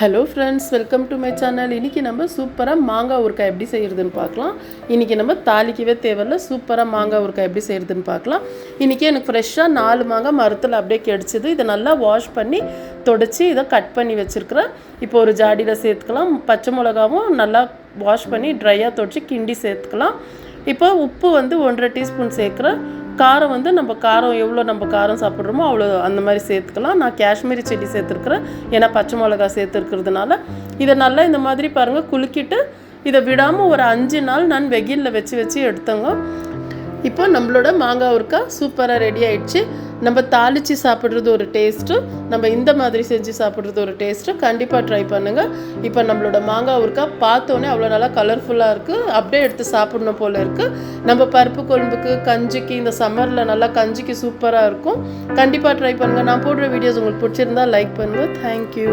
Hello friends, welcome to my channel. இன்றைக்கி நம்ம சூப்பராக மாங்காய் ஊறுகாய் எப்படி செய்கிறதுன்னு பார்க்கலாம். இன்றைக்கி நம்ம தாளிக்கவே தேவையில்ல, சூப்பராக மாங்காய் ஊறுகாய் எப்படி செய்கிறதுன்னு பார்க்கலாம். இன்றைக்கி எனக்கு ஃப்ரெஷ்ஷாக 4 மாங்காய் மரத்தில் அப்படியே கிடச்சிது. இதை நல்லா வாஷ் பண்ணி தொடச்சி இதை கட் பண்ணி வச்சுருக்கிறேன். இப்போ ஒரு ஜாடியில் சேர்த்துக்கலாம். பச்சை மிளகாவும் நல்லா வாஷ் பண்ணி ட்ரையாக தொடச்சி கிண்டி சேர்த்துக்கலாம். இப்போ உப்பு 1.5 டீஸ்பூன் சேர்க்குறேன். காரம் நம்ம காரம் எவ்வளோ நம்ம காரம் சாப்பிட்றோமோ அவ்வளோ அந்த மாதிரி சேர்த்துக்கலாம். நான் காஷ்மீரி சில்லி சேர்த்துருக்குறேன், ஏன்னா பச்சை மிளகா சேர்த்துருக்கிறதுனால. இதை நல்லா இந்த மாதிரி பாருங்கள் குலுக்கிட்டு இதை விடாமல் ஒரு 5 நாள் நான் வெயிலில் வச்சு எடுத்தேங்க. இப்போ நம்மளோட மாங்காய் ஊறுகாய் சூப்பராக ரெடி ஆகிடுச்சு. நம்ம தாளித்து சாப்பிட்றது ஒரு டேஸ்ட்டு, நம்ம இந்த மாதிரி செஞ்சு சாப்பிட்றது ஒரு டேஸ்ட்டு. கண்டிப்பாக ட்ரை பண்ணுங்கள். இப்போ நம்மளோட மாங்காய் ஊறுகாய் பார்த்தோன்னே அவ்வளோ நல்லா கலர்ஃபுல்லாக இருக்குது. அப்படியே எடுத்து சாப்பிட்ணும் போல் இருக்குது. நம்ம பருப்பு குழம்புக்கு, கஞ்சிக்கு, இந்த சம்மரில் நல்லா கஞ்சிக்கு சூப்பராக இருக்கும். கண்டிப்பாக ட்ரை பண்ணுங்கள். நான் போடுற வீடியோஸ் உங்களுக்கு பிடிச்சிருந்தா லைக் பண்ணுங்கள். தேங்க்யூ.